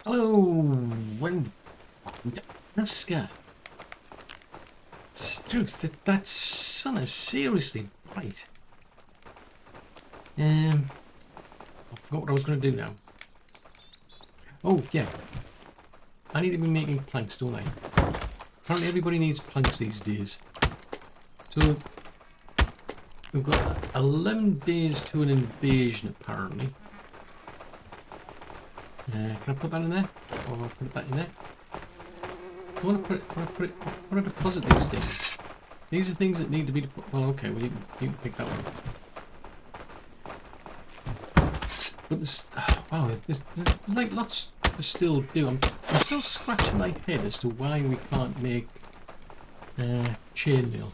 Hello, when Aska. Dude, that sun is seriously bright. I forgot what I was going to do now. Oh, yeah. I need to be making planks, don't I? Apparently everybody needs planks these days. So, we've got 11 days to an invasion, apparently. Can I put that in there? Or put that in there? I want to deposit these things. These are things that need to be... Well, okay, well, you can pick that one. But there's... wow, there's like lots to still do. I'm still scratching my head as to why we can't make chainmail.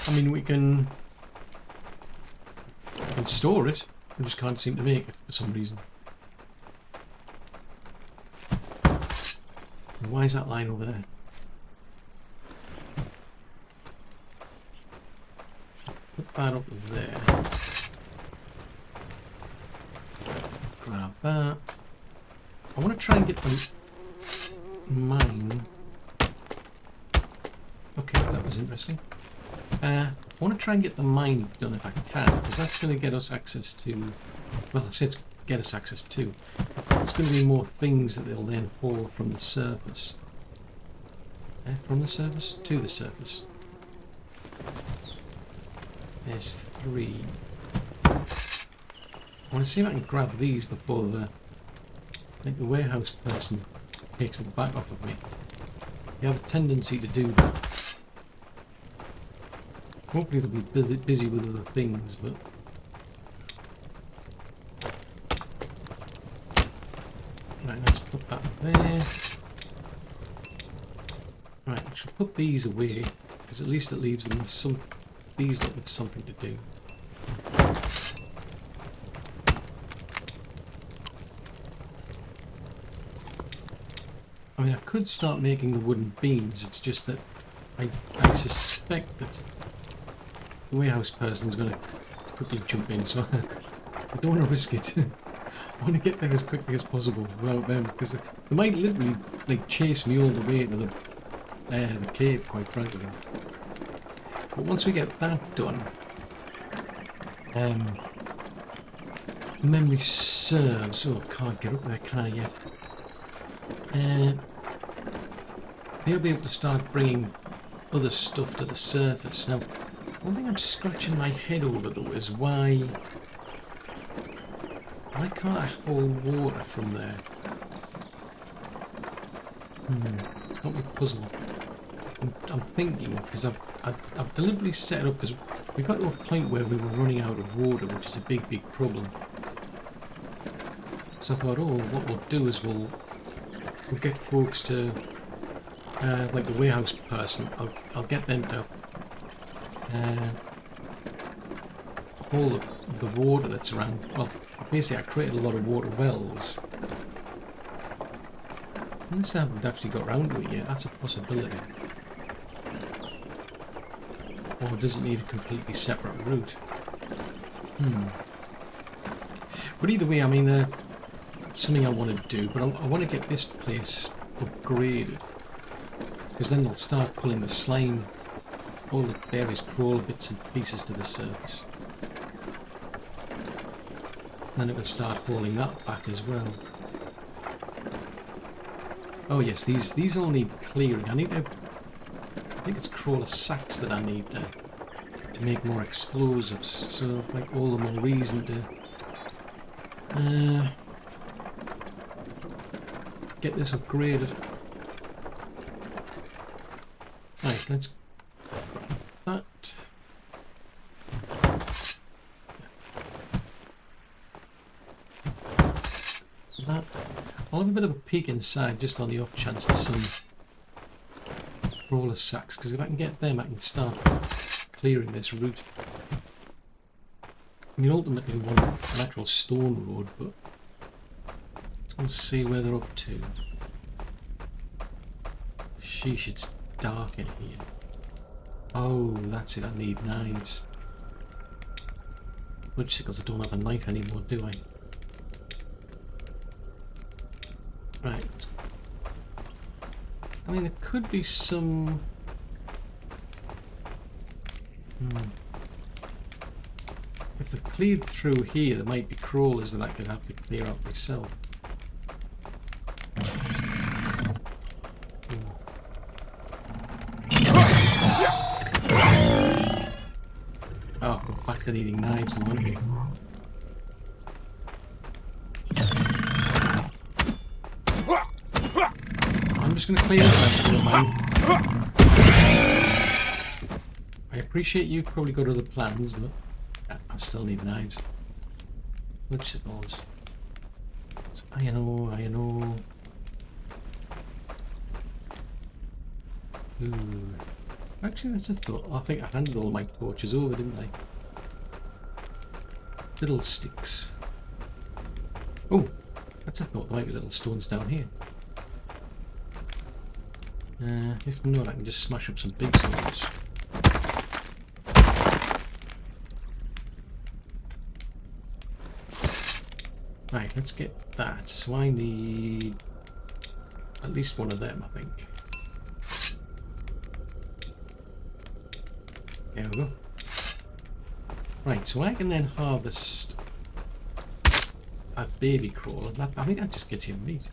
I mean, we can store it. We just can't seem to make it for some reason. Why is that line over there? Put that up there. Grab that. I want to try and get them mine. Okay, that was interesting. I want to try and get the mine done if I can, because that's going to get us access to... Well, I say it's get us access to. It's going to be more things that they'll then haul from the surface. From the surface? To the surface. There's 3. I want to see if I can grab these before the warehouse person takes the back off of me. They have a tendency to do that. Hopefully they'll be busy with other things, but... Right, let's put that there. Right, I should put these away, because at least it leaves them with with something to do. I mean, I could start making the wooden beams, it's just that I suspect that the warehouse person's going to quickly jump in, so I don't want to risk it. I want to get there as quickly as possible without them, because they might literally like chase me all the way to the cave, quite frankly. But once we get that done, memory serves. Oh, I can't get up there, can I yet? They'll be able to start bringing other stuff to the surface. Now, one thing I'm scratching my head over though is why can't I hold water from there? Got me puzzled. I'm thinking, because I've deliberately set it up because we got to a point where we were running out of water, which is a big problem. So I thought, oh, what we'll do is we'll get folks to like the warehouse person. I'll get them to haul the water that's around. Well, basically I created a lot of water wells. Unless I haven't actually got around to it yet, that's a possibility. Or does it need a completely separate route? But either way, I mean, it's something I want to do, but I want to get this place upgraded. Because then they'll start pulling the slime, all the various crawl bits and pieces to the surface. Then it will start hauling that back as well. Oh yes, these all need clearing. I think it's crawler sacks that I need to make more explosives. So like all the more reason to get this upgraded. Right, let's grab that. That. I'll have a bit of a peek inside just on the off chance there's some crawler sacks, because if I can get them I can start clearing this route. I mean, ultimately we want an actual stone road, but let's see where they're up to. Sheesh, it's dark in here. Oh, that's it, I need knives. Which, because I don't have a knife anymore, do I? Right. I mean, there could be some... If they've cleared through here, there might be crawlers that I could have to clear out myself. Oh, we're back to needing knives and one. I'm just going to clear this out if you don't mind. I appreciate you've probably got other plans, but I still need knives. Which it was. So, I know. Ooh. Actually, that's a thought. I think I handed all my torches over, didn't I? Little sticks. Oh, that's a thought. There might be little stones down here. If not, I can just smash up some big stones. Right, let's get that. So I need at least one of them, I think. There we go. Right, so I can then harvest a baby crawler. I think that just gets you meat.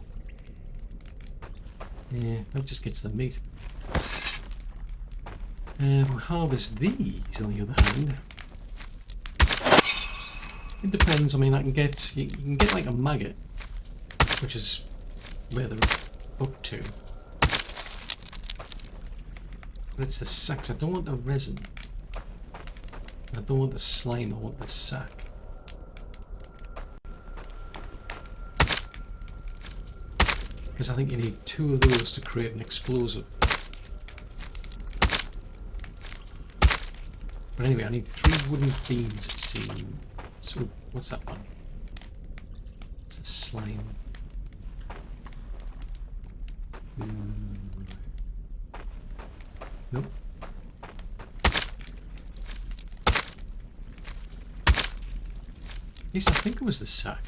Yeah, that just gets the meat. If we harvest these, on the other hand, it depends. I mean, I can get you can get like a maggot, which is where they're up to. But it's the sacks. I don't want the resin. I don't want the slime. I want the sack. Because I think you need 2 of those to create an explosive. But anyway, I need 3 wooden beams, it seems. So, what's that one? It's the slime. Nope. At least I think it was the sack.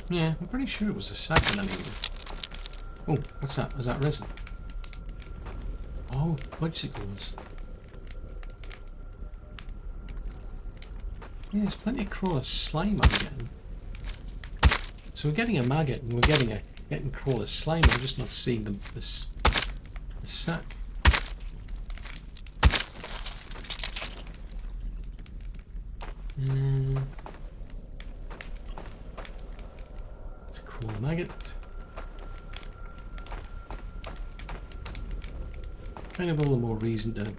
Yeah, I'm pretty sure it was a sack that I needed. Oh, what's that? Is that resin? Oh, bicycles. Yeah, there's plenty of crawler slime I'm getting. So we're getting a maggot and we're getting crawler slime. I'm just not seeing the sack. It's a crawler maggot. Kind of all the more reason to...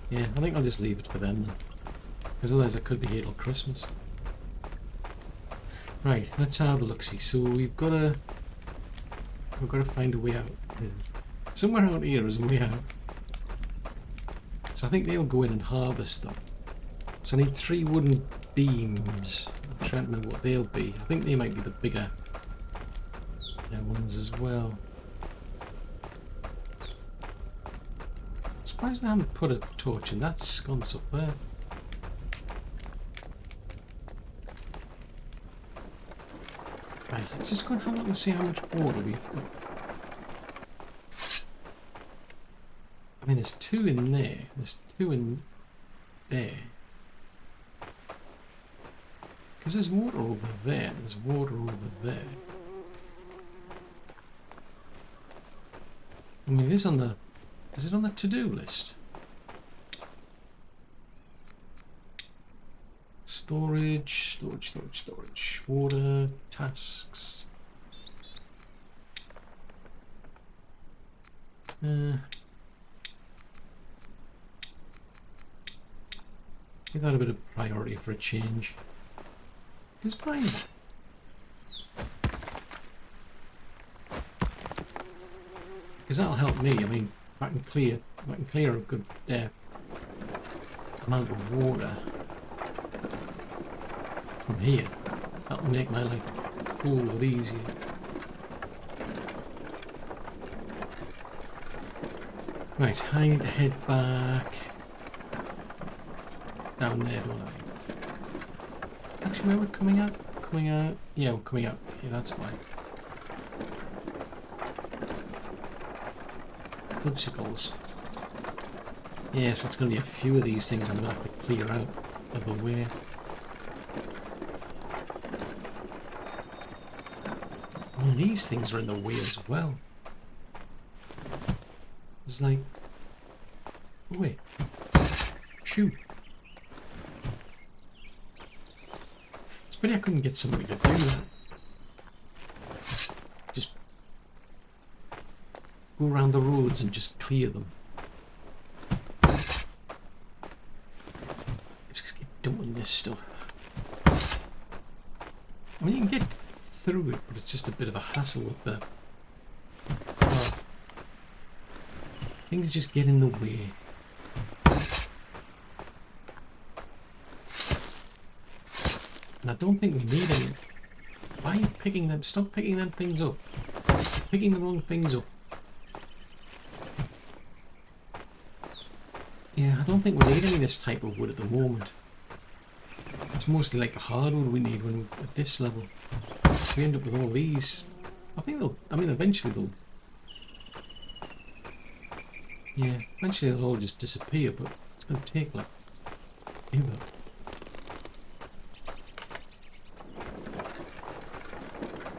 Yeah, I think I'll just leave it for them then. Because otherwise I could be here till Christmas. Right, let's have a look-see. So we've got to find a way out. Somewhere out here is a way out. So I think they'll go in and harvest them. So I need 3 wooden beams. I'm trying to remember what they'll be. I think they might be the bigger ones as well. Surprised they haven't put a torch in that sconce up there. Right, let's just go and have a look and see how much water we've got. I mean, there's 2 in there. There's 2 in there. Because there's water over there. There's water over there. I mean, it is on the... Is it on the to-do list? Storage, storage. Water, tasks. Give that a bit of priority for a change. It's fine. Because that'll help me. I mean, if I can clear a good amount of water from here, that'll make my life a whole lot easier. Right, I need to head back down there, don't I? Actually, where we're coming out? coming out? Yeah, we're coming out. Yeah, that's why. Fudgesicles. Yeah, so it's going to be a few of these things I'm going to have to clear out of the way. And these things are in the way as well. It's like... Oh, wait. Shoot. It's pity I couldn't get somebody to do that. Just go around the roads and just clear them. Let's just keep dumping this stuff. I mean, you can get through it, but it's just a bit of a hassle with the... Oh, things just get in the way. And I don't think we need any. Why are you picking them? Stop picking them things up. You're picking the wrong things up. Yeah, I don't think we need any of this type of wood at the moment. It's mostly like the hardwood we need when we're at this level. So we end up with all these. I think they'll, I mean, eventually they'll... Yeah, eventually they'll all just disappear, but it's going to take like ever.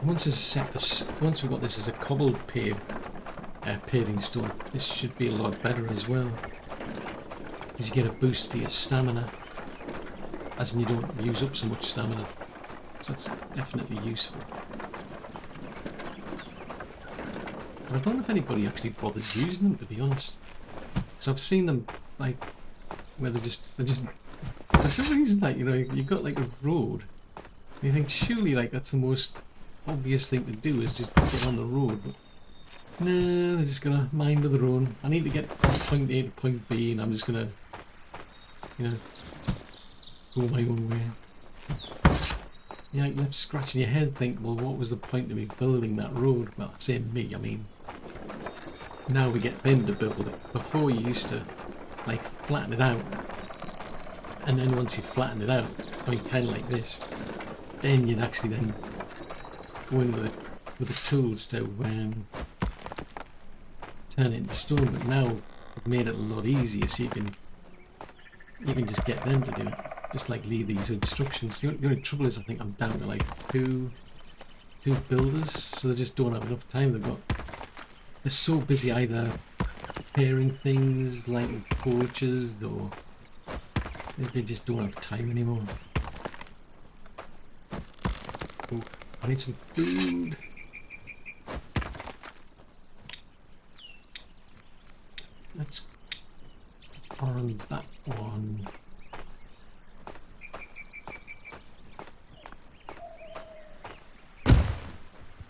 Once it's set, once we've got this as a cobbled paving stone, this should be a lot better as well. Because you get a boost for your stamina, as in you don't use up so much stamina. So that's definitely useful. But I don't know if anybody actually bothers using them, to be honest. Because I've seen them like where they're just for some reason, like, you know, you've got like a road, and you think surely like that's the most obvious thing to do is just get on the road, but no, they're just gonna mind of their own. I need to get from point A to point B, and I'm just gonna, you know, go my own way. Yeah, you're left scratching your head, think, well, what was the point of me building that road? Well, say me, I mean, now we get them to build it. Before you used to, like, flatten it out, and then once you flatten it out, I mean, kind of like this, then you'd actually then go in with the tools to turn it into stone. But now we've made it a lot easier, so you can just get them to do it. Just like leave these instructions. The only trouble is I think I'm down to like two builders, so they just don't have enough time. They're so busy either preparing things, lighting torches, or they just don't have time anymore. Oh, I need some food. Let's on that one.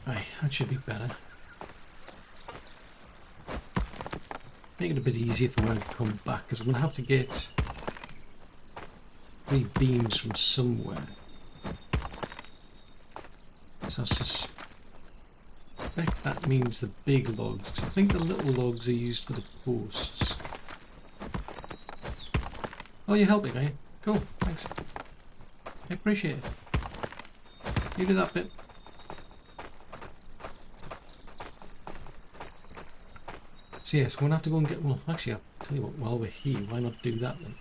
Right, that should be better. Make it a bit easier for when I come back, because I'm going to have to get 3 beams from somewhere. So I suspect that means the big logs, because I think the little logs are used for the posts. Oh, you're helping, are you? Cool, thanks. I appreciate it. You do that bit. So yes, we're going to have to go and get... Well, actually, I'll tell you what, while we're here, why not do that then?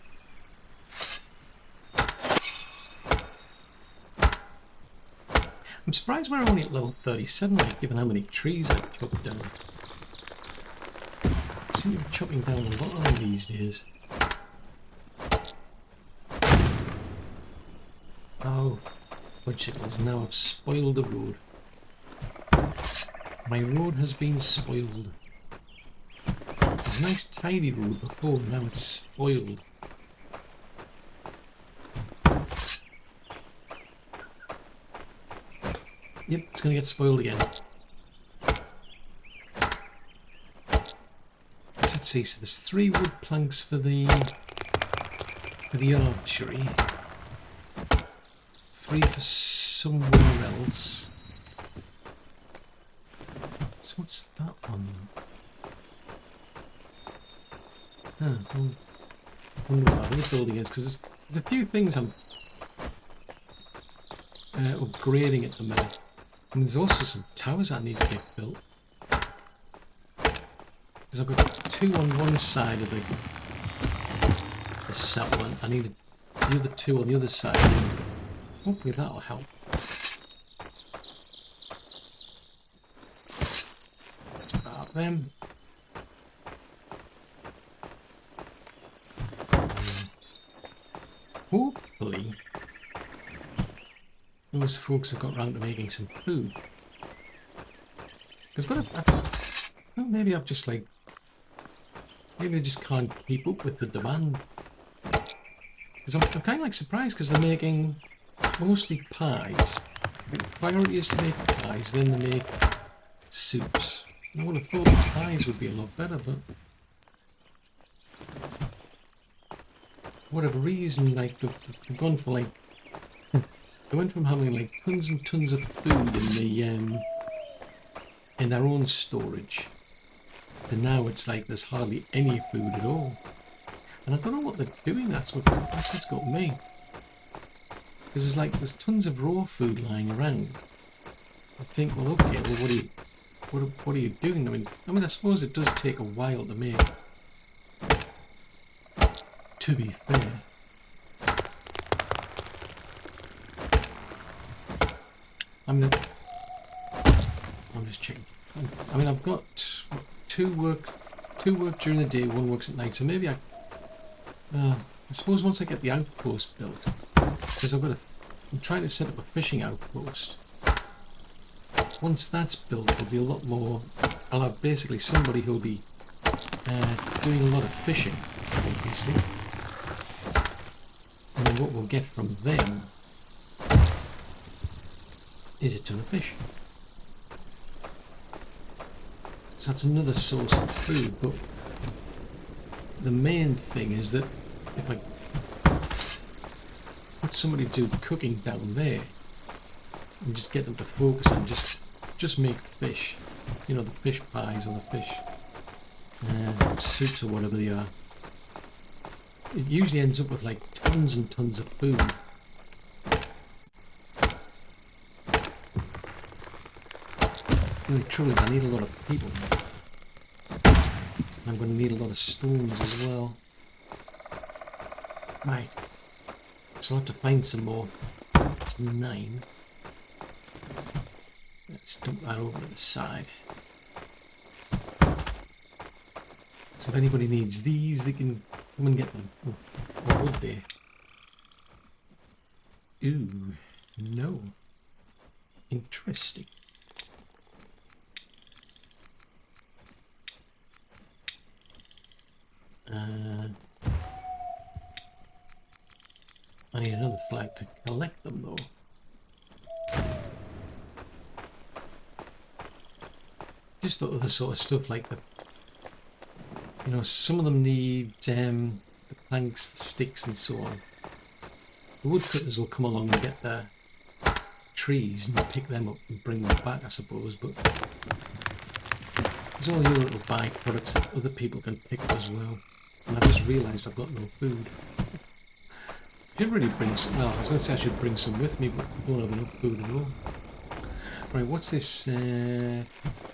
I'm surprised we're only at level 37, like, given how many trees I've chopped down. I seem to be chopping down a lot of them these days. Oh, fudgesicles, now I've spoiled the road. My road has been spoiled. It was a nice tidy road before, now it's spoiled. Yep, it's going to get spoiled again. Let's see, so there's 3 wood planks for the archery. 3 for somewhere else. So what's that one? Huh, I wonder what that other building is, because there's a few things I'm upgrading at the minute. And there's also some towers I need to get built. Because I've got 2 on one side of the settlement. I need the other 2 on the other side. Hopefully that'll help. Start them. Hopefully those folks have got round to making some food. Because well, maybe I've just like, maybe I just can't keep up with the demand. Because I'm kind of like surprised because they're making mostly pies. The priority is to make pies, then they make soups. I would have thought the pies would be a lot better, but for whatever reason, like they've gone for like they went from having like tons and tons of food in their own storage, and now it's like there's hardly any food at all. And I don't know what they're doing. That's what's got me. Because there's tons of raw food lying around. I think, well, okay, well, what are you doing? I mean, I suppose it does take a while to make. To be fair. I'm just checking. I mean, I've got what, two work during the day, 1 works at night. So maybe I suppose once I get the outpost built, because I'm trying to set up a fishing outpost. Once that's built, there'll be a lot more. I'll have basically somebody who'll be doing a lot of fishing, obviously. And then what we'll get from them is a ton of fish. So that's another source of food, but the main thing is that if I put somebody to do cooking down there and just get them to focus on just make fish, you know, the fish pies or the fish soups or whatever they are, it usually ends up with like tons and tons of food. And the trouble is I need a lot of people. I'm going to need a lot of stones as well. Right. So I'll have to find some more. It's 9. Let's dump that over to the side. So if anybody needs these, they can come and get them. Oh, or would they? Ooh, no. Interesting. I need another flag to collect them though. Just for other sort of stuff like you know, some of them need the planks, the sticks and so on. The woodcutters will come along and get their trees and pick them up and bring them back, I suppose, but there's all the other little byproducts that other people can pick up as well. And I just realised I've got no food. I should really bring some. Well, I was going to say I should bring some with me, but I don't have enough food at all. Right, what's this? 10.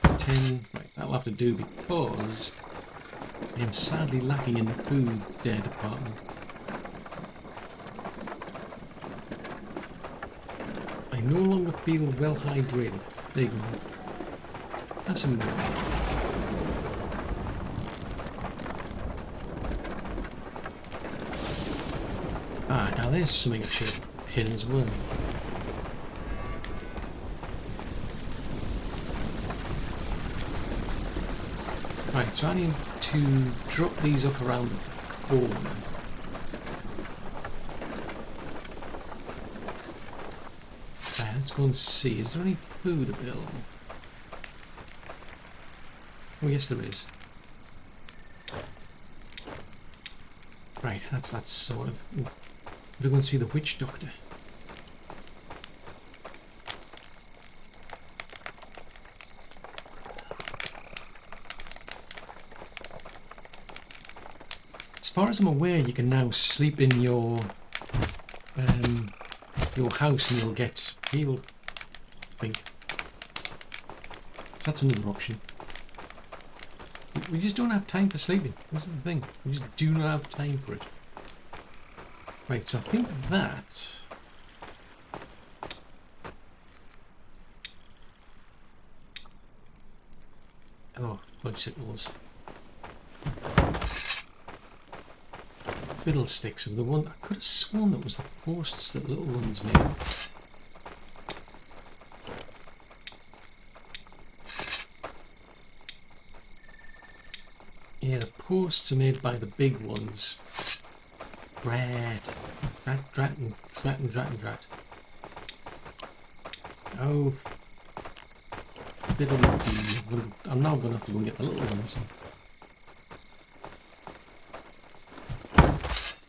Right, that'll have to do because I am sadly lacking in the food department. I no longer feel well hydrated. There you go. Have some more. Ah, now there's something I should pin as well. Right, so I need to drop these up around the corner. Right, let's go and see. Is there any food available? Oh, yes, there is. Right, that's sort of. Ooh. We're going to see the witch doctor. As far as I'm aware, you can now sleep in your your house and you'll get healed. I think. So that's another option. We just don't have time for sleeping. This is the thing. We just do not have time for it. Right, so I think that... Oh, bicycles. Fiddlesticks of the one... I could have sworn that was the posts that little ones made. Yeah, the posts are made by the big ones. Drat. Oh. Fiddle-dee. I'm now going to have to go and get the little ones.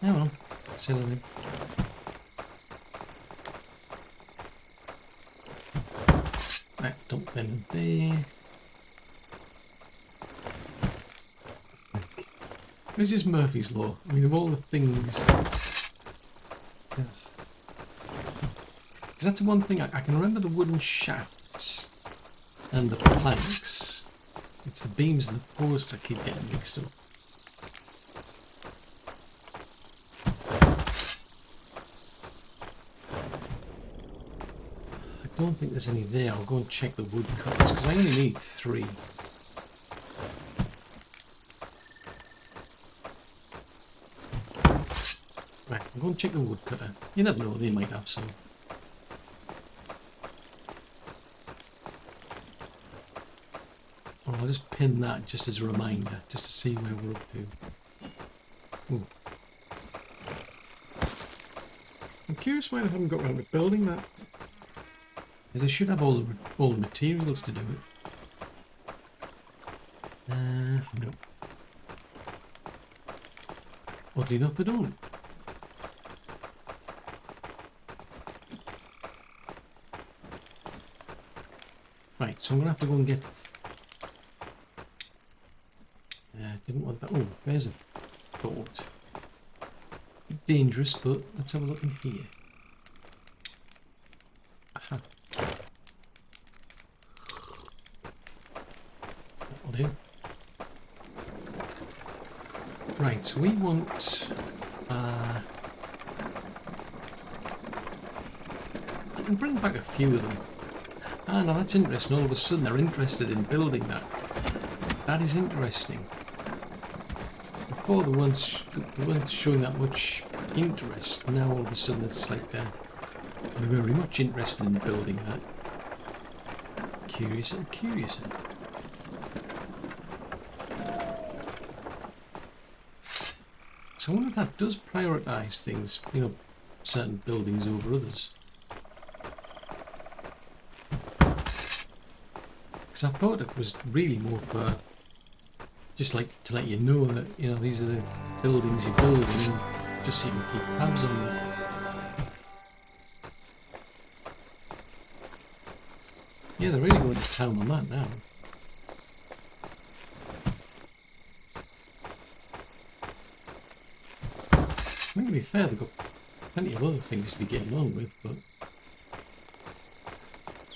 Oh well, silly thing. Right, dump them in there. It's just Murphy's Law. I mean, of all the things... Because that's the one thing, I can remember the wooden shafts and the planks. It's the beams and the posts I keep getting mixed up. I don't think there's any there. I'll go and check the wood cutters, because I only need 3. Right, I'll go and check the wood cutter. You never know, they might have some. Oh, I'll just pin that just as a reminder, just to see where we're up to. Ooh. I'm curious why they haven't got around to building that. Because they should have all the materials to do it. No. Oddly enough, they don't. Right, so I'm going to have to go and get... didn't want that... Oh, there's a thought. Dangerous, but let's have a look in here. Aha. That'll do. Right, so we want... I can bring back a few of them. Ah, no, that's interesting. All of a sudden they're interested in building that. That is interesting. Before they weren't showing that much interest. Now all of a sudden it's like they're very much interested in building that. Curious and curious. So I wonder if that does prioritise things, you know, certain buildings over others. Because I thought it was really more for just like to let you know that, you know, these are the buildings you're building, just so you can keep tabs on them. Yeah, they're really going to town on that now. I mean, to be fair, they've got plenty of other things to be getting on with, but...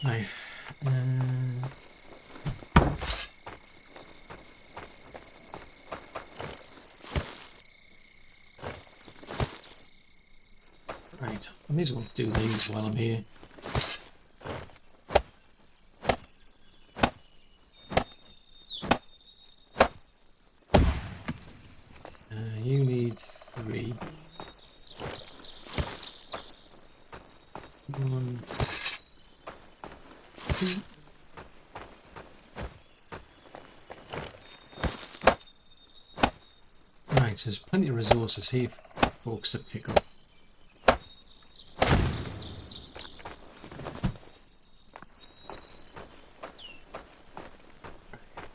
Right. Right, I may as well do these while I'm here. You need 3. 1, 2. Right, so there's plenty of resources here for folks to pick up.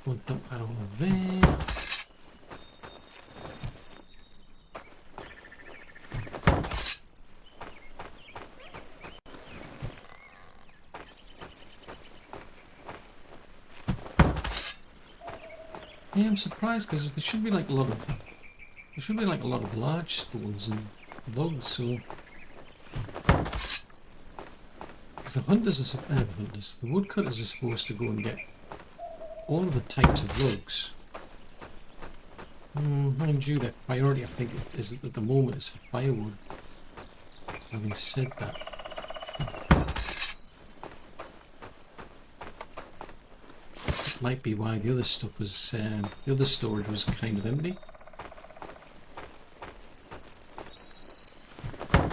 We'll dump that over there. Yeah, I'm surprised because there should be like a lot of large stones and logs, so Because the the woodcutters are supposed to go and get all of the types of logs. Mind you, their priority, I think, is at the moment is for firewood. Having said that, it might be why the other stuff was, the other storage was kind of empty. I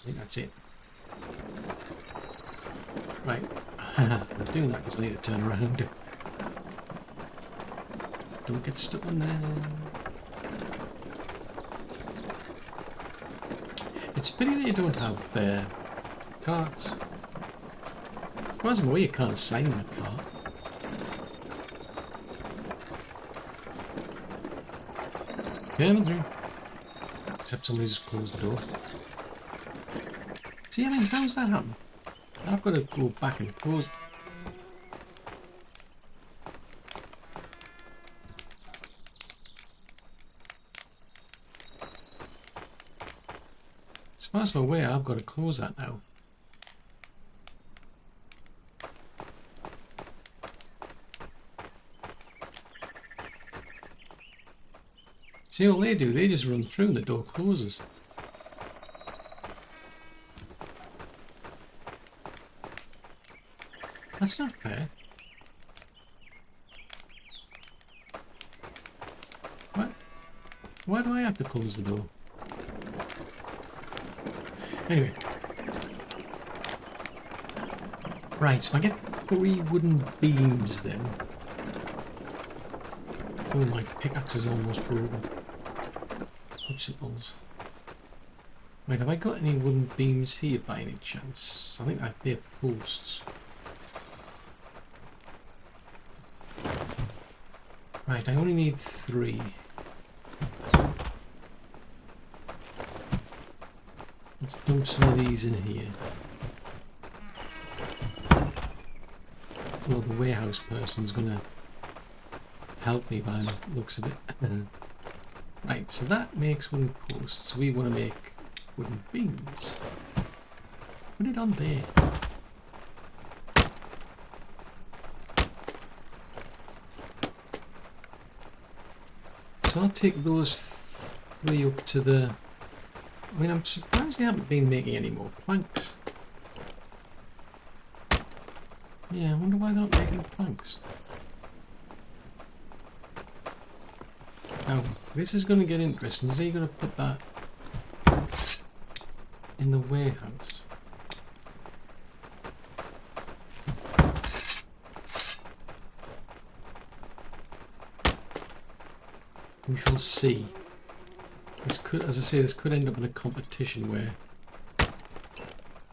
think that's it. Right, I'm doing that because I need to turn around. Don't get stuck on there. It's a pity that you don't have carts. As far as I'm aware, you can't assign them a cart. Coming through. Except somebody's closed the door. See, I mean, how's that happen? I've got to go back and close. As far as I'm aware, I've got to close that now. See what they do? They just run through and the door closes. That's not fair. What? Why do I have to close the door? Anyway. Right, so I get 3 wooden beams then. Oh, my pickaxe is almost broken. Obstacles. Wait, have I got any wooden beams here by any chance? I think they're posts. Right, I only need 3. Let's dump some of these in here. Well, the warehouse person's gonna help me by the looks of it. Right, so that makes wooden posts. We want to make wooden beams. Put it on there. So I'll take those 3 up to the... I mean, I'm surprised they haven't been making any more planks. Yeah, I wonder why they're not making planks. Now, this is going to get interesting. Is he going to put that in the warehouse? We shall see. This could, as I say, this could end up in a competition where...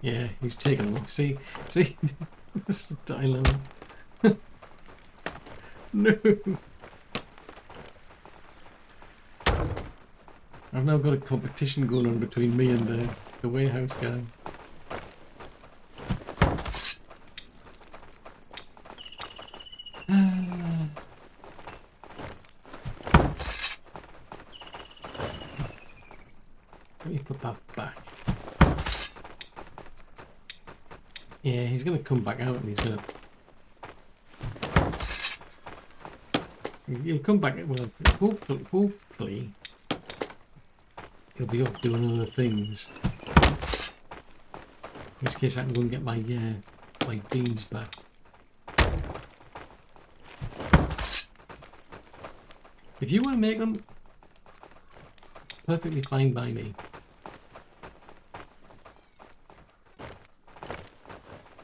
Yeah, he's taking them off. See? This is the dilemma. No! I've now got a competition going on between me and the warehouse guy. Let me put that back. Yeah, he's going to come back out and he's going to... He'll come back, well, hopefully he'll be up doing other things. In this case I can go and get my beams back. If you want to make them, perfectly fine by me.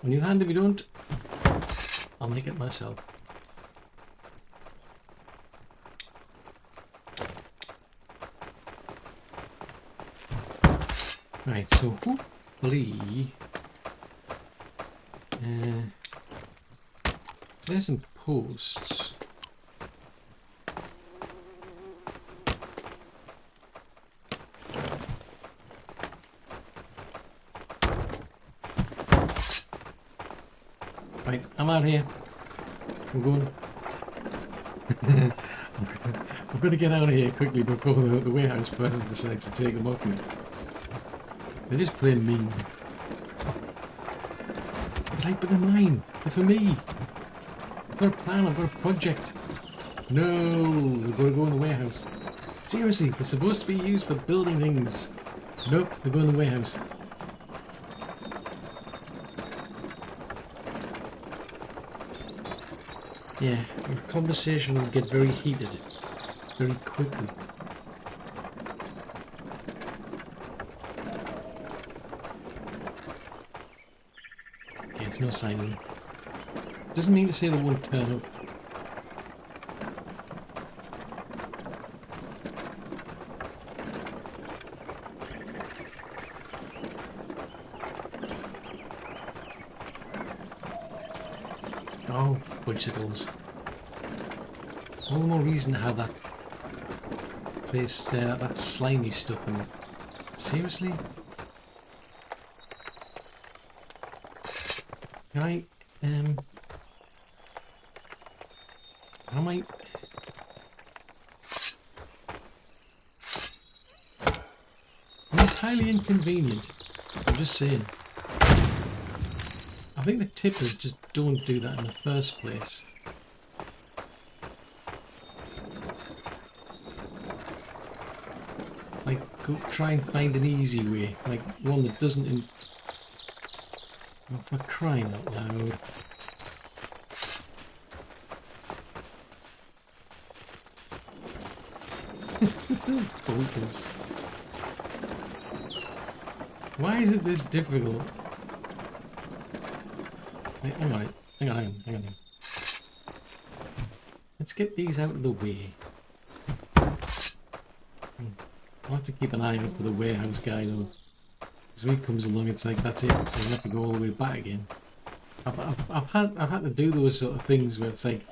On the other hand, if you don't, I'll make it myself. Right, so hopefully so there's some posts. Right, I'm out here. I'm going. I'm going to get out of here quickly before the warehouse person decides to take them off me. They're just plain mean. It's like, but they're mine. They're for me. I've got a plan. I've got a project. No, we've got to go in the warehouse. Seriously, they're supposed to be used for building things. Nope, they go in the warehouse. Yeah, the conversation will get very heated very quickly. Okay, there's no sign of them. Doesn't mean to say they won't turn up. Oh, fudgesicles. All the more reason to have that place, that slimy stuff in it. Seriously? Can I, how am I... It's highly inconvenient. I'm just saying. I think the tippers just don't do that in the first place. Like, go try and find an easy way. Like, one that doesn't... Oh, for crying out loud. This is bonkers. Why is it this difficult? Hang on. Let's get these out of the way. I'll have to keep an eye out for the warehouse guy though. Because when he comes along, it's like, that's it. I'll have to go all the way back again. I've had to do those sort of things where it's like,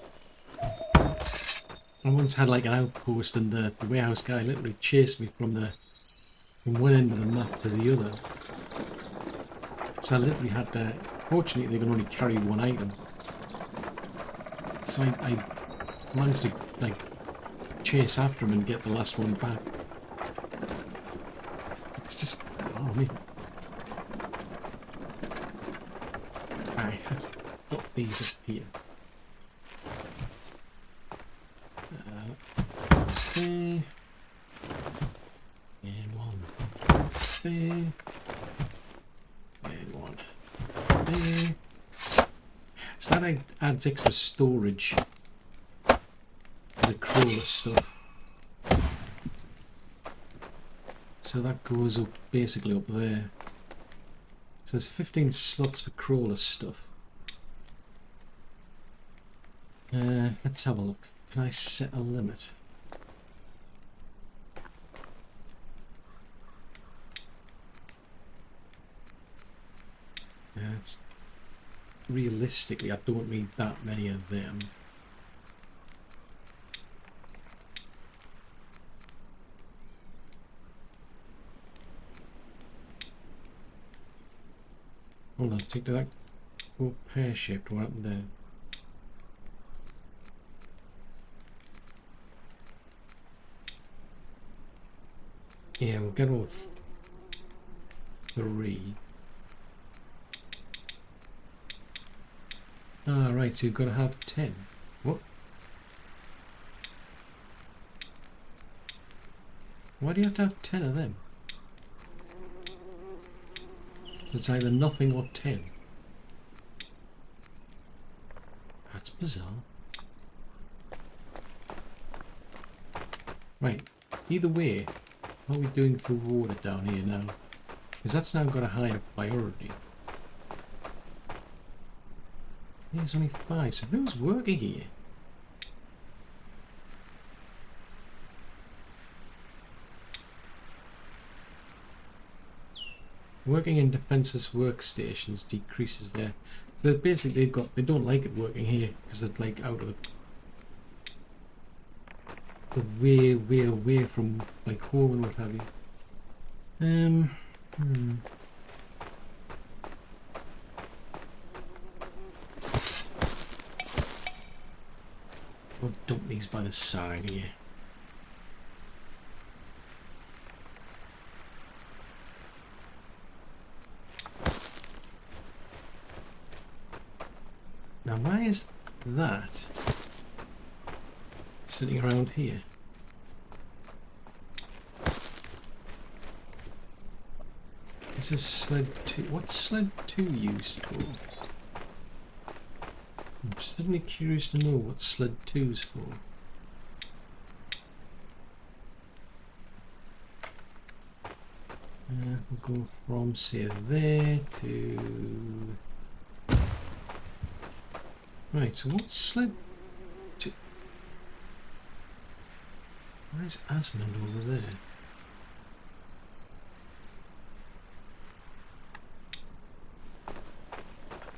I once had like an outpost and the warehouse guy literally chased me from one end of the map to the other. So I literally had to, fortunately they can only carry one item. So I managed to like chase after him and get the last one back. It's just, oh me. Alright, let's put these up here. There. And one there. And one there. So that adds extra storage for the crawler stuff. So that goes up basically up there. So there's 15 slots for crawler stuff. Let's have a look. Can I set a limit? It's realistically, I don't need that many of them. Hold on, take that. Oh, pear-shaped. What happened there? Yeah, we'll get all 3. Ah, right, so you've got to have 10. What? Why do you have to have 10 of them? So it's either nothing or 10. That's bizarre. Right, either way, what are we doing for water down here now? Because that's now got a higher priority. There's only 5, so who's working here? Working in defenseless workstations decreases their... So basically they don't like it working here because they're like out of the way away from like home and what have you. We'll dump these by the side here. Now why is that sitting around here? This is sled 2. What's sled 2 used for? I'm suddenly curious to know what sled 2's for. We'll go from say there to... Right, so what's sled 2? Where's Asmund over there?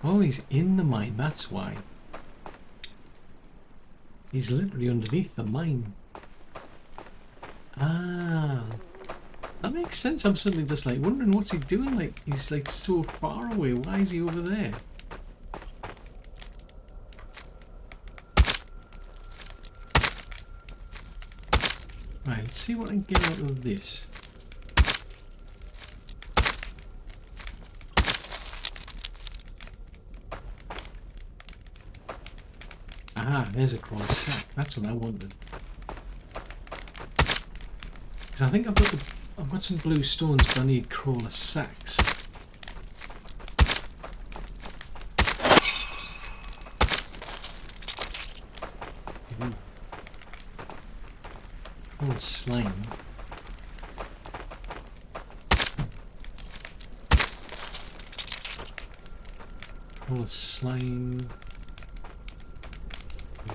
Oh, he's in the mine, that's why. He's literally underneath the mine. Ah, that makes sense. I'm suddenly just like wondering what's he doing, like he's like so far away. Why is he over there? Right, let's see what I can get out of this. Ah, there's a crawler sack. That's what I wanted. Because I think I've got some blue stones, but I need crawler sacks. Crawler slime. Crawler slime.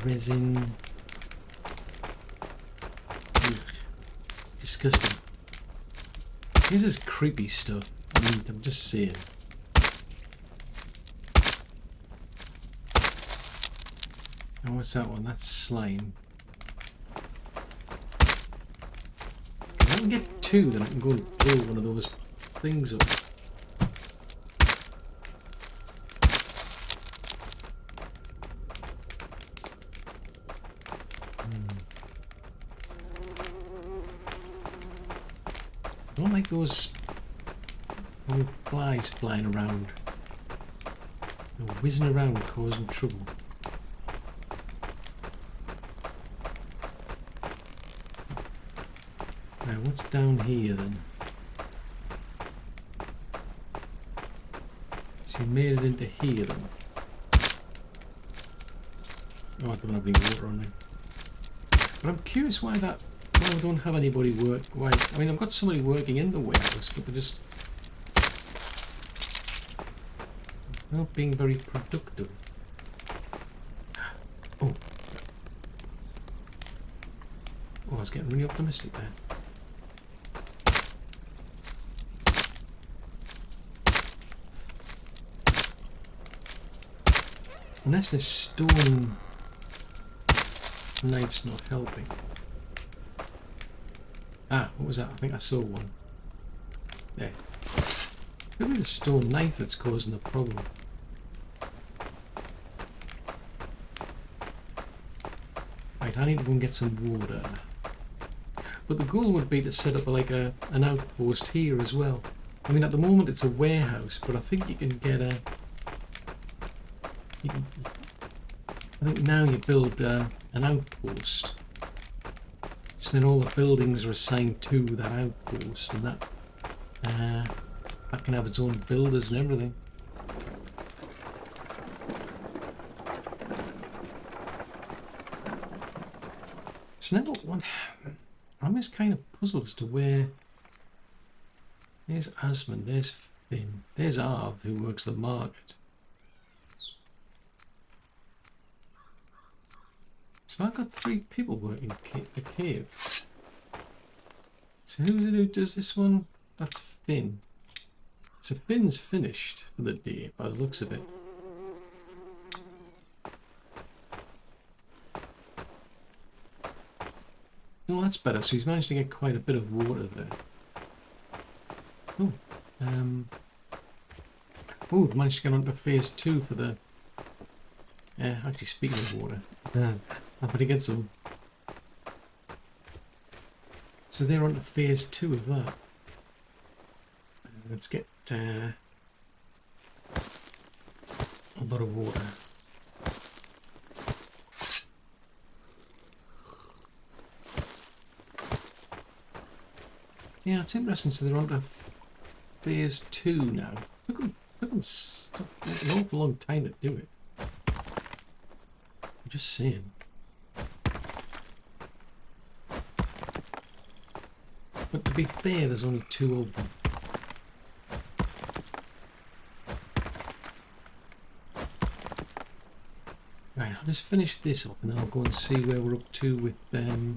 Resin. Ugh. Disgusting. This is creepy stuff. I mean, I'm just saying. Oh, what's that one? That's slime. If I can get 2, then I can go and blow one of those things up. I don't like those little flies flying around. They're whizzing around causing trouble. Now what's down here then? So you made it into here then? Oh, I don't have any water on me. But I'm curious why that... Well, I don't have anybody work. Why? I mean, I've got somebody working in the warehouse, but they're just not being very productive. Oh, I was getting really optimistic there. Unless this stone knife's not helping. Ah, what was that? I think I saw one. There. Could be the stone knife that's causing the problem. Right, I need to go and get some water. But the goal would be to set up like an outpost here as well. I mean, at the moment it's a warehouse, but I think you can get a... I think now you build an outpost. So then all the buildings are assigned to that outpost, and that can have its own builders and everything. So now I'm just kind of puzzled as to where. There's Asmund, there's Finn, there's Arv who works the market. So I've got 3 people working the cave. So who does this one? That's Finn. So Finn's finished for the day by the looks of it. Oh, that's better. So he's managed to get quite a bit of water there. Oh, managed to get onto phase 2 for the... Yeah, actually speaking of water, I'm going to get some. So they're on to phase 2 of that. Let's get a lot of water. Yeah, it's interesting. So they're on to phase 2 now. Took them an awful long time to do it. I'm just saying. But to be fair, there's only 2 of them. Right, I'll just finish this up and then I'll go and see where we're up to with the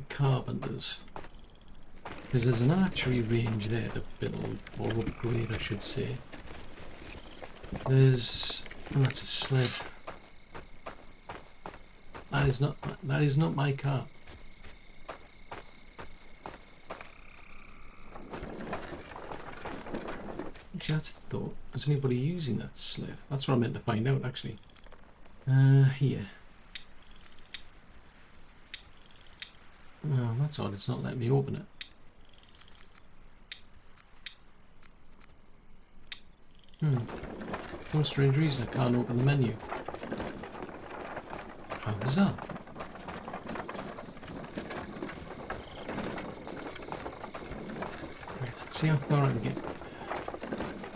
carpenters. Because there's an archery range there to build, or upgrade I should say. There's... oh, that's a sled. That is not my car. Actually, that's a thought. Is anybody using that sled? That's what I meant to find out, actually. Here. Oh, that's odd. It's not letting me open it. For some strange reason, I can't open the menu. How bizarre. Right, let's see how far I can get.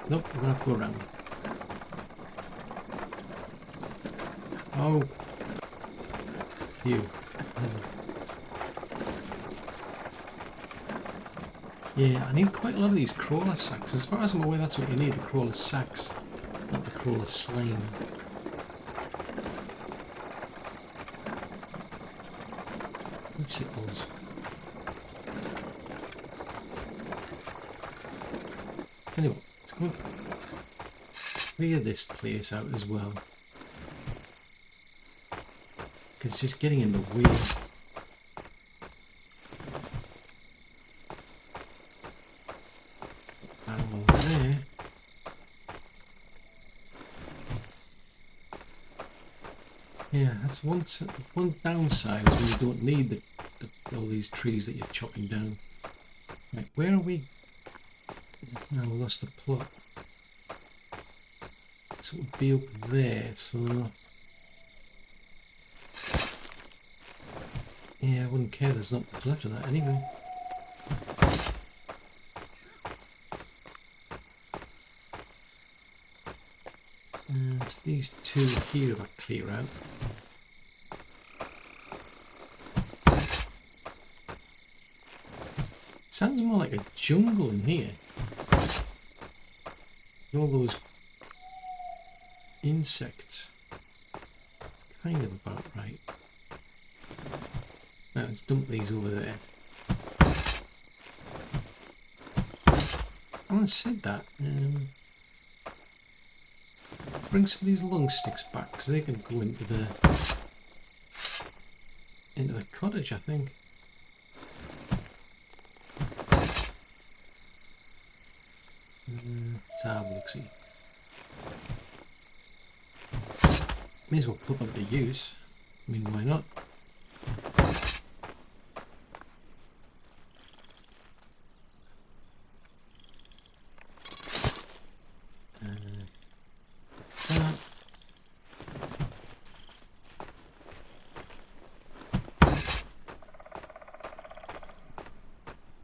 Nope, we're gonna have to go around. Oh. You. Yeah, I need quite a lot of these crawler sacks. As far as I'm aware, that's what you need, the crawler sacks, not the crawler slime. Oopsicles. Anyway, let's go clear this place out as well. Because it's just getting in the way. There. Yeah, that's one downside is when you don't need all these trees that you're chopping down. Right, where are we? No, we lost the plot. So it would be up there, so... yeah, I wouldn't care, there's not much left of that anyway. And these 2 here I clear out. It sounds more like a jungle in here. All those insects. It's kind of about right. Now let's dump these over there. I haven't said that. Bring some of these lung sticks back because they can go into the cottage, I think. Let's have a look-see. May as well put them to use. I mean, why not?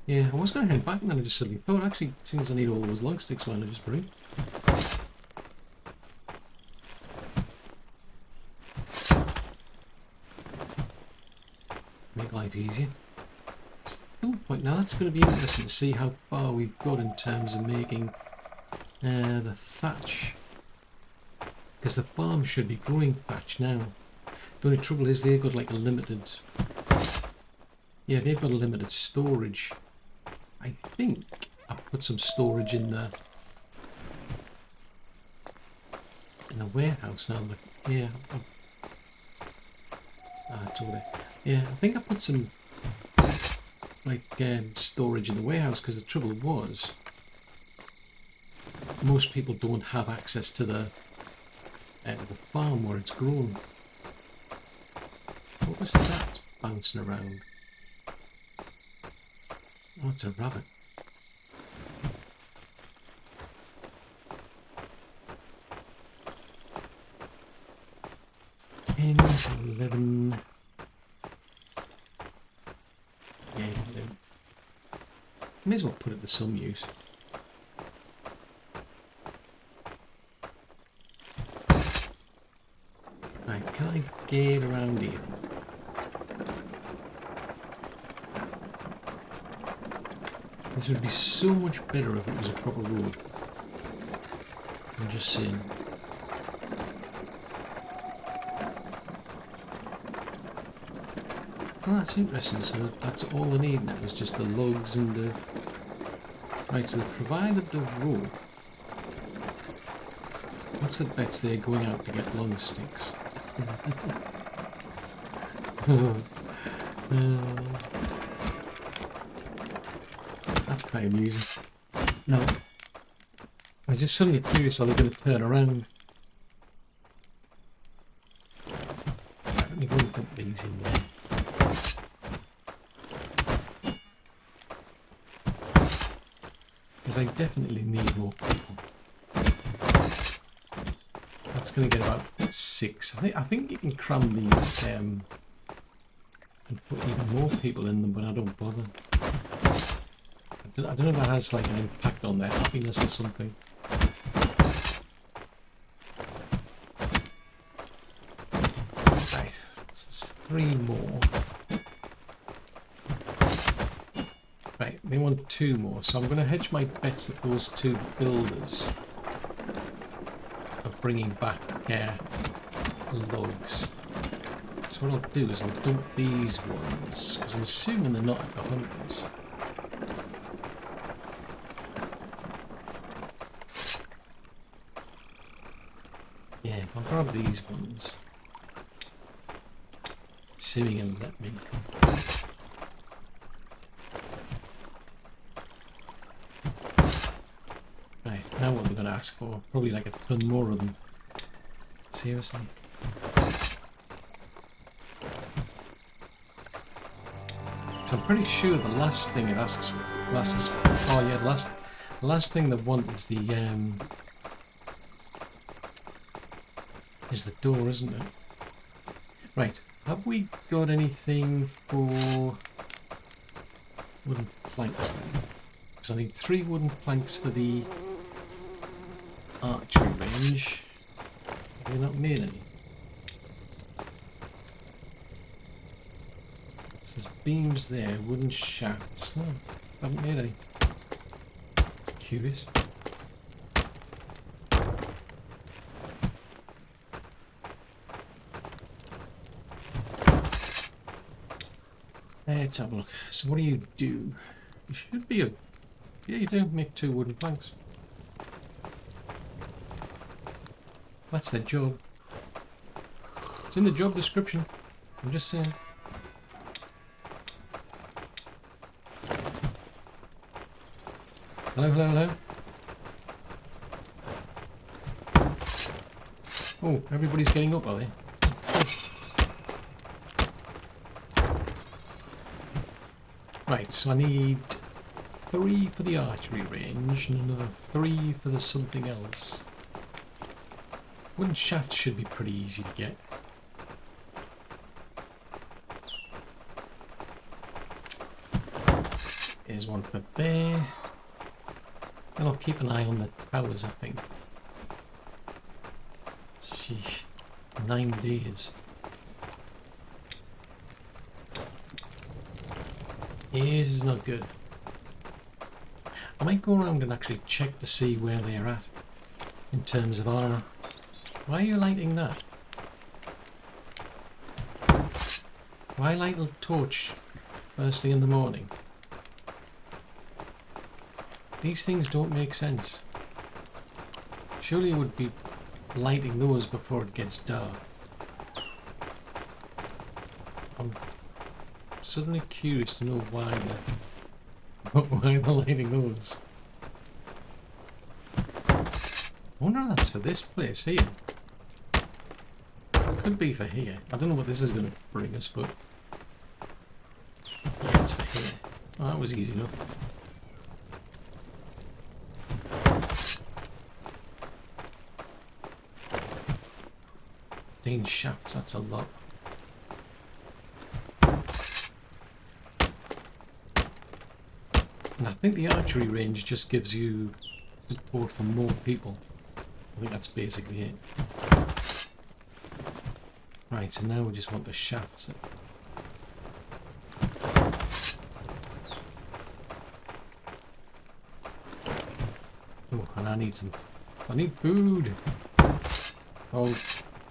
Yeah, I was going to head back and then I just suddenly thought, actually, since I need all those lung sticks, why not just bring? Make life easier. Still a point now, that's going to be interesting to see how far we've got in terms of making the thatch. Because the farm should be growing thatch now. The only trouble is they've got like a limited... yeah, they've got a limited storage. I think I put some storage in the warehouse now. But yeah, it's over there. Yeah, I think I put some like storage in the warehouse because the trouble was most people don't have access to the farm where it's grown. What was that bouncing around? Oh, it's a rabbit. In 11. May as well put it to some use. Right, can I get around here? This would be so much better if it was a proper road. I'm just saying. Oh, that's interesting. So that's all they need now is just the logs and the... Right, so they've provided the rope. What's the bets they're going out to get long sticks? That's quite amusing. No. I was just suddenly curious how they're going to turn around. Let me go and put these in there. Because I definitely need more people. That's going to get about 6. I think you can cram these and put even more people in them, but I don't bother. I don't know if that has like an impact on their happiness or something. Right, there's 3 more. Right, they want 2 more, so I'm going to hedge my bets that those 2 builders are bringing back logs. So what I'll do is I'll dump these ones, because I'm assuming they're not at the hunters. Yeah, I'll grab these ones. Assuming it'll let me. Right, now what they're going to ask for? Probably like a ton more of them. Seriously. So I'm pretty sure the last thing it asks for, oh yeah, the last thing they want is the door, isn't it? Right, have we got anything for wooden planks then? Because I need 3 wooden planks for the archery range. Have we not made any? There's beams there, wooden shafts. No, haven't made any. Curious. Let's have a look. So what do? You should be a... Yeah, you do make 2 wooden planks. That's their job. It's in the job description. I'm just saying. Hello, hello, hello. Oh, everybody's getting up, are they? Right, so I need 3 for the archery range and another 3 for the something else. Wooden shaft should be pretty easy to get. Here's one for there. And I'll keep an eye on the towers, I think. Sheesh, 9 days. This is not good. I might go around and actually check to see where they're at in terms of armour. Why are you lighting that? Why light a torch first thing in the morning? These things don't make sense. Surely you would be lighting those before it gets dark. I'm suddenly curious to know why they're lighting those. I wonder if that's for this place here. It could be for here. I don't know what this is going to bring us, but yeah, it's for here. Oh, that was easy enough. 15 shafts, that's a lot. And I think the archery range just gives you support for more people. I think that's basically it. Right, so now we just want the shafts then. Oh, and I need food! Oh,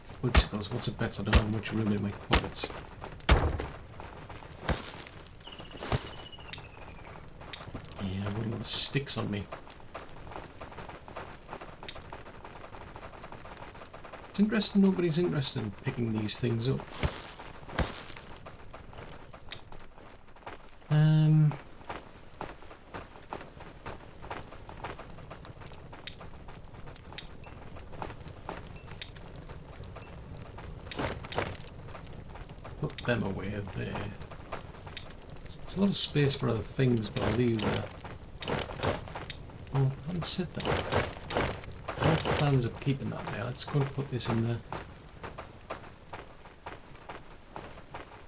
foodsicles, what's a bet? I don't have much room in my pockets. Yeah, I've got a lot of sticks on me. It's interesting nobody's interested in picking these things up. Put them away there. It's a lot of space for other things, but I'll leave there. Oh, I haven't said that. No plans of keeping that there. Let's go and put this in there.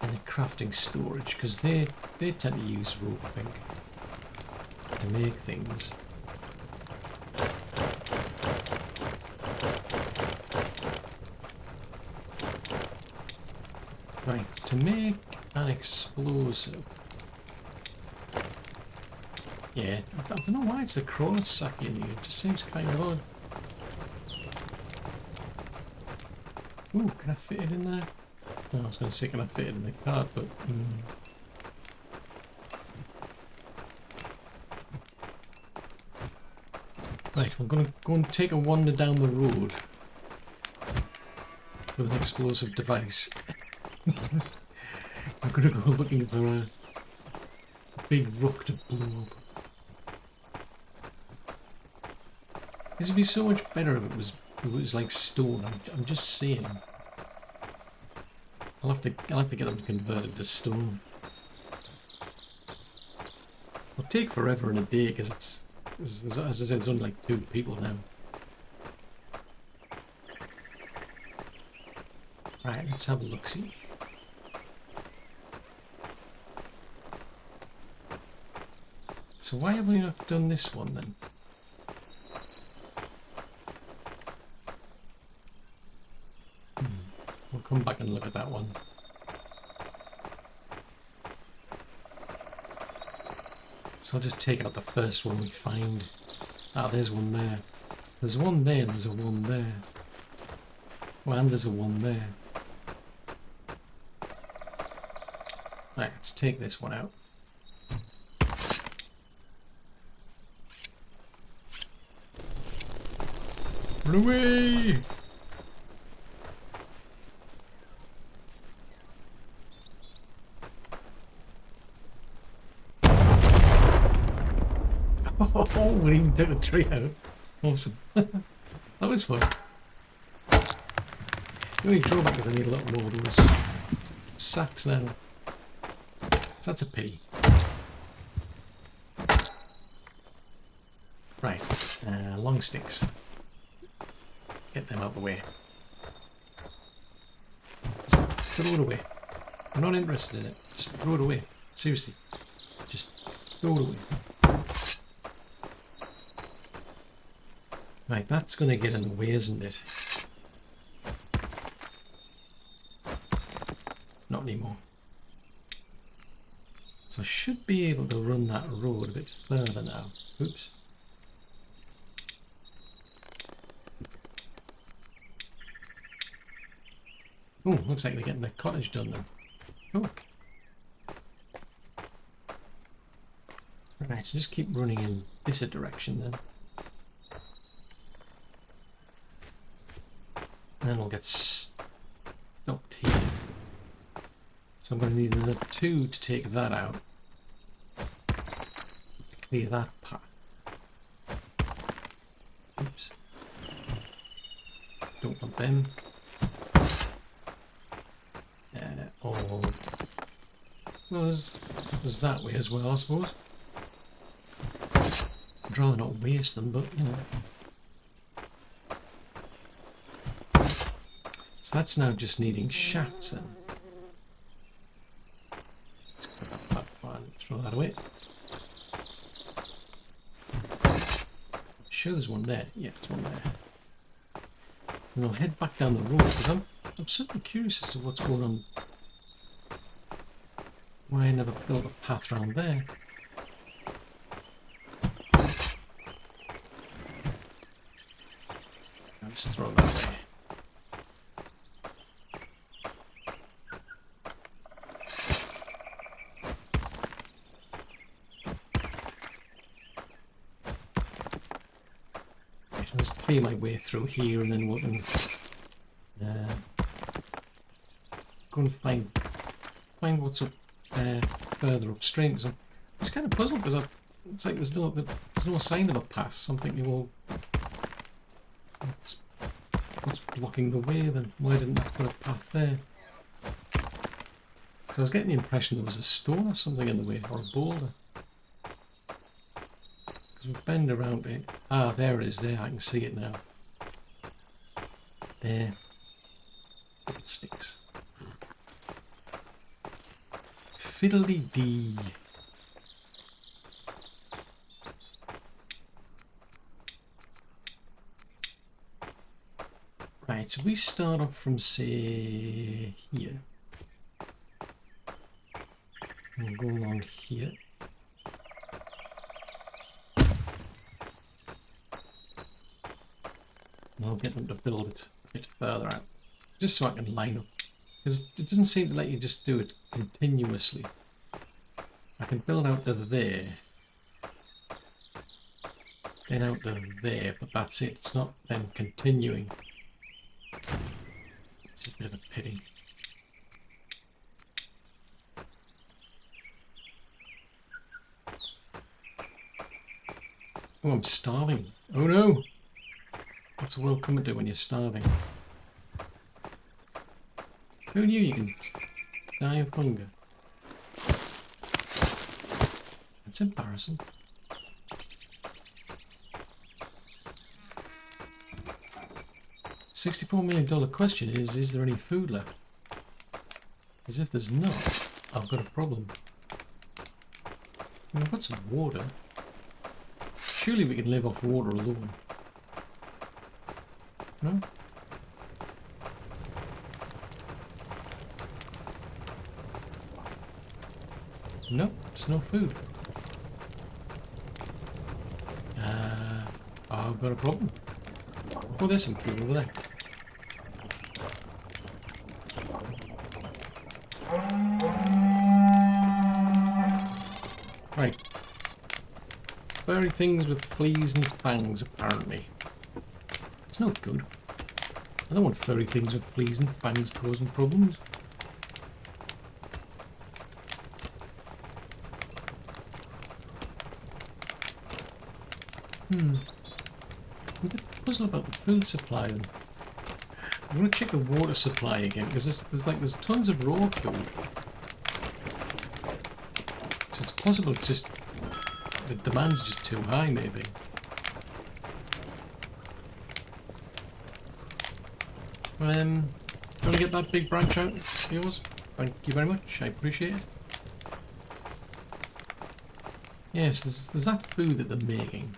In a crafting storage, because they tend to use rope, I think, to make things. Right, to make an explosive. Yeah, I don't know why it's the crawler sack in here. It just seems kind of odd. Ooh, can I fit it in there? Oh, I was going to say, can I fit it in the cart, but... Right, we're going to go and take a wander down the road with an explosive device. I'm going to go looking for a big rook to blow up. This would be so much better if it was like stone. I'm just saying. I'll have to get them converted to stone. It'll take forever and a day because it's, as I said, it's only like 2 people now. Right, let's have a look-see. So why have we not done this one then? We'll come back and look at that one. So I'll just take out the first one we find. Ah, there's one there. There's one there and there's a one there. Well, and there's a one there. Right, let's take this one out. Run away! Oh, we even took a tree out. Awesome. That was fun. The only drawback is I need a lot more of those sacks now. So that's a pity. Right, long sticks. Get them out the way. Just throw it away. I'm not interested in it. Just throw it away. Seriously. Just throw it away. Right, that's going to get in the way, isn't it? Not anymore. So I should be able to run that road a bit further now. Oops. Oh, looks like they're getting the cottage done then. Oh. Right, so just keep running in this direction then. And then we'll get stopped here. So I'm going to need another 2 to take that out. Clear that path. Oops. Don't want them. Or... Well, there's that way as well, I suppose. I'd rather not waste them, but, you know. So that's now just needing shafts then. Let's grab that one, throw that away. sure there's one there. Yeah, there's one there. And I'll head back down the road because I'm certainly curious as to what's going on. Why I never built a path around there. I'll just throw that away. I'll just clear my way through here and then we can go and find what's up further upstream. Because I'm just kind of puzzled because it's like there's no sign of a path. So I'm thinking, well, what's blocking the way then? Why didn't I put a path there? Because I was getting the impression there was a stone or something in the way, or a boulder. Because we bend around it. Ah, there it is. There, I can see it now. There. It sticks. Fiddly-dee. Right, so we start off from, say, here. And go along here. And I'll get them to build it a bit further out. Just so I can line up. Because it doesn't seem to let you just do it continuously. I can build out to there. Then out to there, but that's it. It's not then continuing. It's a bit of a pity. Oh, I'm starving. Oh no! What's the world coming to when you're starving? Who knew you can die of hunger? That's embarrassing. $64 million question is there any food left? Because if there's not, I've got a problem. I've got some water. Surely we can live off water alone. No? No, it's no food. I've got a problem. Oh, there's some food over there. Right. Furry things with fleas and fangs, apparently. It's not good. I don't want furry things with fleas and fangs causing problems. I'm a bit puzzled about the food supply then. I'm going to check the water supply again because there's tons of raw food. So it's possible it's just the demand's just too high maybe. Do you want to get that big branch out of yours? Thank you very much, I appreciate it. Yes, there's that food that they're making.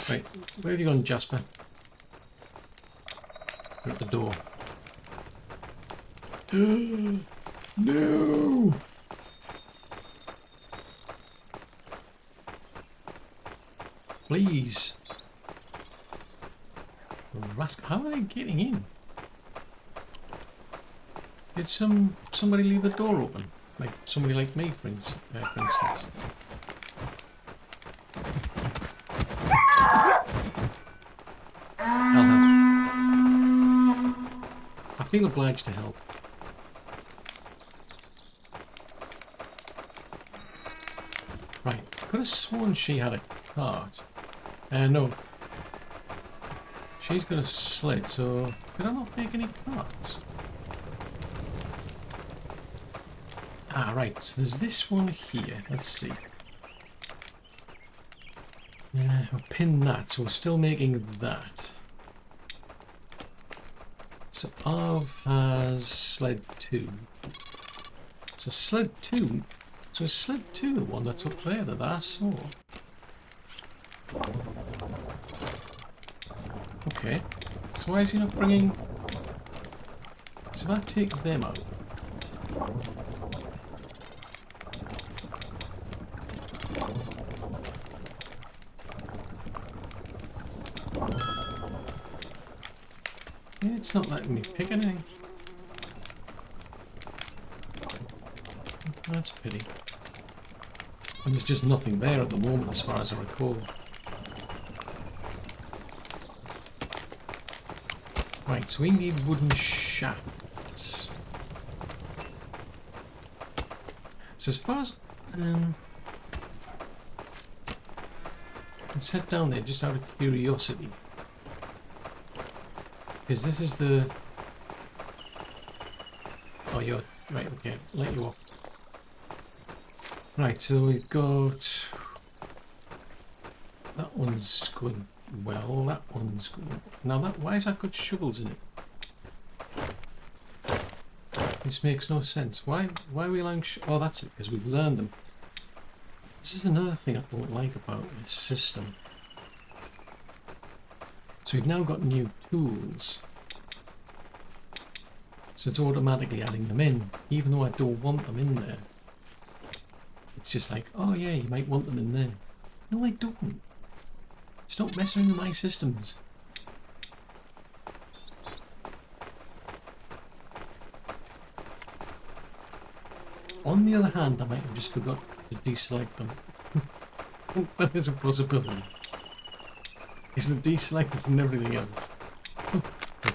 Right, where have you gone, Jasper? You're at the door. No! Please. How are they getting in? Did somebody leave the door open? Like somebody like me, for instance. I'll help. I feel obliged to help. Right, could have sworn she had a cart. No. She's got a sled, so could I not make any carts? Ah, right, so there's this one here. Let's see. We'll pin that, so we're still making that. So Arv has sled 2. So sled 2. So is sled 2 the one that's up there that I saw? Okay. So why is he not bringing... So if I take them out... Yeah, it's not letting me pick anything. That's a pity. And there's just nothing there at the moment as far as I recall. Right, so we need wooden shafts. So as far as... let's head down there just out of curiosity. Because this is the... Oh, you're... Right, okay, let you off. Right, so we've got... That one's going well, that one's going... Now that... Why has that got shovels in it? This makes no sense. Why are we allowing... Oh, that's it, because we've learned them. This is another thing I don't like about this system. So we've now got new tools. So it's automatically adding them in, even though I don't want them in there. It's just like, oh yeah, you might want them in there. No, I don't. Stop messing with my systems. On the other hand, I might have just forgot to deselect them. That is a possibility. Is the deselected and everything else.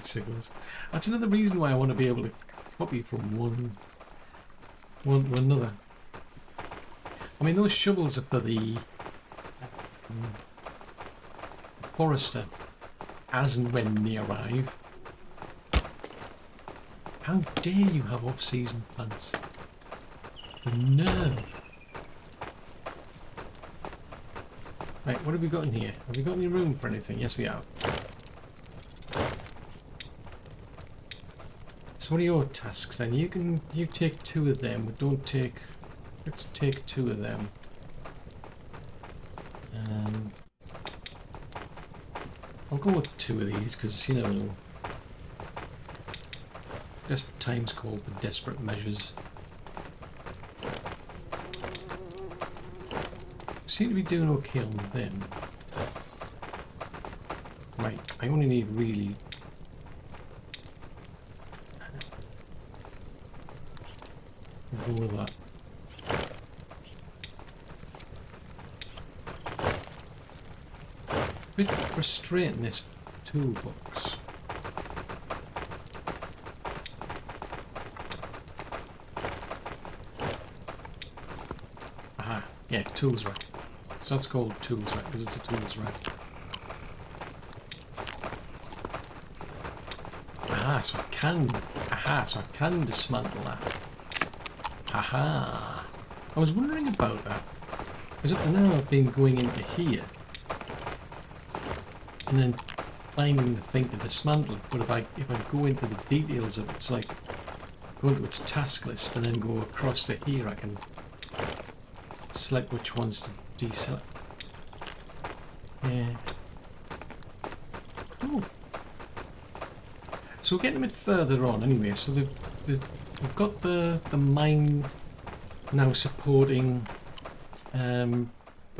Signals. That's another reason why I want to be able to copy from one to another. I mean, those shovels are for the Forester, as and when they arrive. How dare you have off-season plants? The nerve. Right, what have we got in here? Have we got any room for anything? Yes, we have. So what are your tasks then? You take 2 of them, but don't take... Let's take 2 of them. I'll go with 2 of these, because, you know, desperate times call for desperate measures. Seem to be doing okay on them. Right, I only need really... Go with that. Bit frustrating, this toolbox. Aha, yeah, tools rack. So that's called tools rack because it's a tools rack. Aha, so I can dismantle that. Aha! I was wondering about that. Because up to now I've been going into here and then finding the thing to dismantle, but if I go into the details of it, it's like go into its task list and then go across to here, I can select which ones to deselect. Yeah. Cool. So we're getting a bit further on anyway, so we've got the mine now supporting the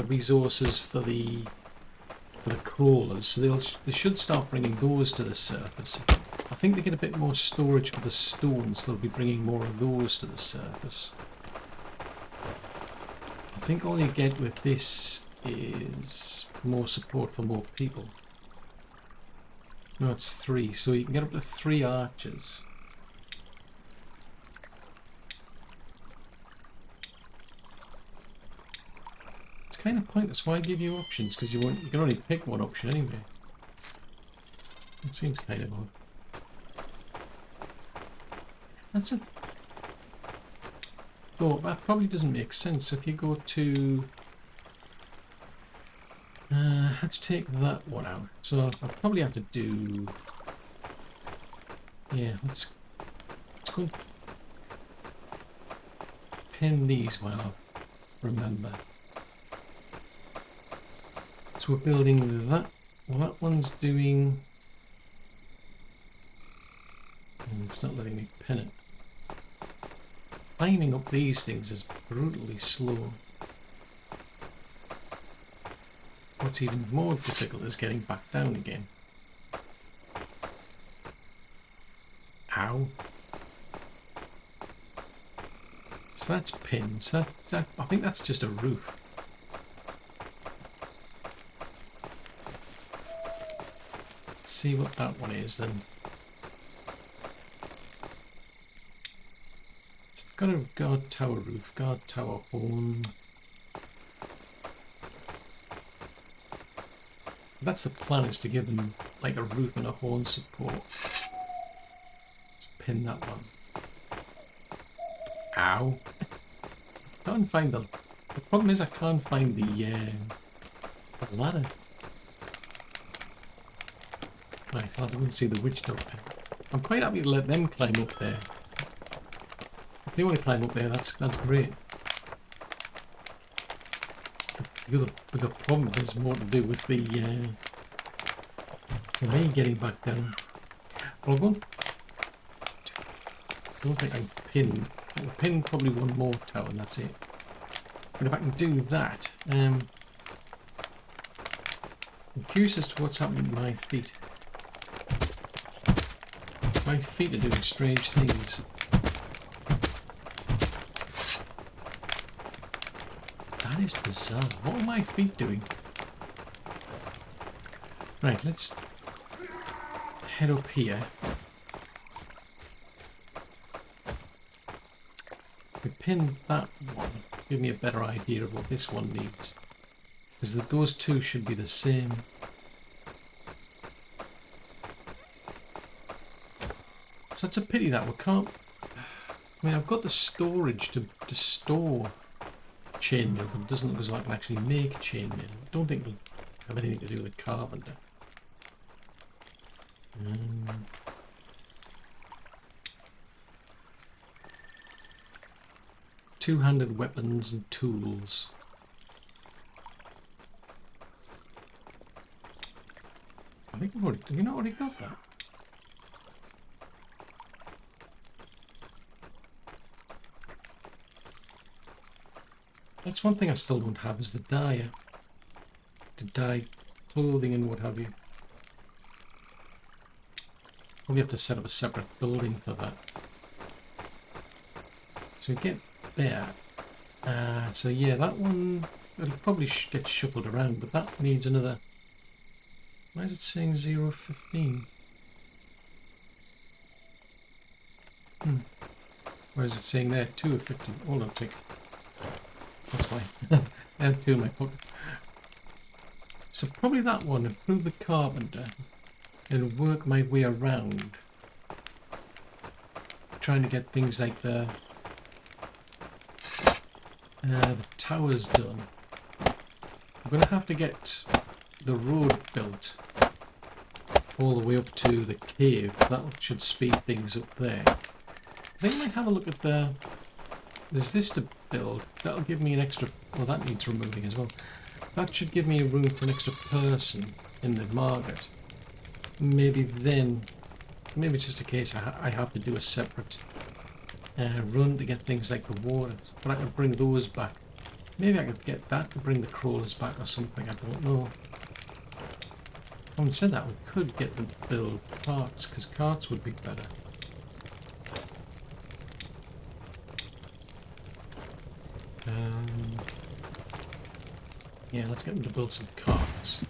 resources for the crawlers, so they should start bringing those to the surface. I think they get a bit more storage for the stones, so they'll be bringing more of those to the surface. I think all you get with this is more support for more people. No, it's 3, so you can get up to 3 archers. It's kind of pointless. Why give you options? Because you can only pick one option anyway. It seems kind of odd. That's a... Oh, that probably doesn't make sense. So if you go to... let's take that one out. So I'll probably have to do... Yeah, let's go and pin these while I remember. So we're building that. Well, that one's doing And it's not letting me pin it. Climbing up these things is brutally slow. What's even more difficult is getting back down again. Ow. So that's pinned. So that I think that's just a roof. Let's see what that one is then. So I've got a guard tower roof, guard tower horn. That's the plan, is to give them like a roof and a horn support. Let's pin that one. Ow. Can't find the problem is I can't find the ladder. Right, I'll have to see the witch doctor. I'm quite happy to let them climb up there. If they want to climb up there, that's great. The problem has more to do with the me getting back down. Well, I don't think I can pin. I can pin probably one more tower and that's it. But if I can do that, I'm curious as to what's happening to my feet. My feet are doing strange things. That is bizarre. What are my feet doing? Right, let's head up here. We pin that one. Give me a better idea of what this one needs. Because those two should be the same. So it's a pity that we can't... I mean, I've got the storage to store chainmail, but it doesn't look as though I can actually make chainmail. I don't think it'll have anything to do with carpenter. 200 weapons and tools. I think I've already... Have you not already got that? That's one thing I still don't have, is the dyer. To dye clothing and what have you. Probably have to set up a separate building for that. So we get there. So yeah, that one, it'll probably get shuffled around, but that needs another... Why is it saying 0.15? Where is it saying there? 2 of 50. Hold on, tick. That's why. I have 2 in my pocket. So probably that one, improve the carpenter, and work my way around. Trying to get things like the towers done. I'm going to have to get the road built all the way up to the cave. That should speed things up there. I think I might have a look at the... There's this to build. That'll give me an extra... Well, that needs removing as well. That should give me room for an extra person in the market. Maybe then... Maybe it's just a case I have to do a separate run to get things like the water. But I could bring those back. Maybe I could get that to bring the crawlers back or something. I don't know. Having said that, we could get them to build carts, because carts would be better. Yeah, let's get them to build some carts.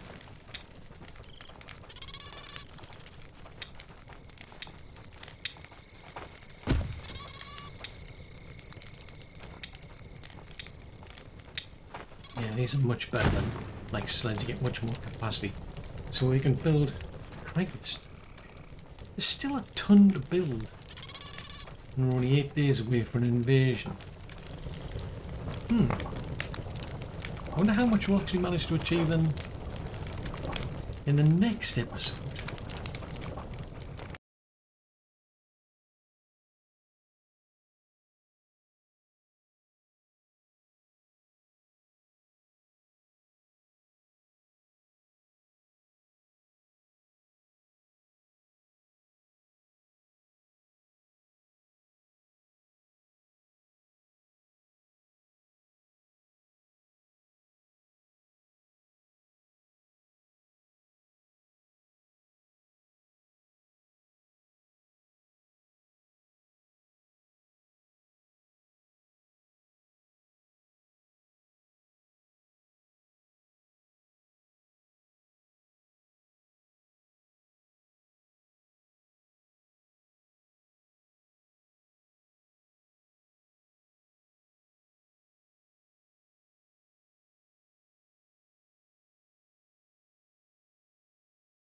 Yeah, these are much better than like sleds. You get much more capacity. So we can build... Christ. There's still a ton to build. And we're only 8 days away from an invasion. I wonder how much we'll actually manage to achieve then in the next episode.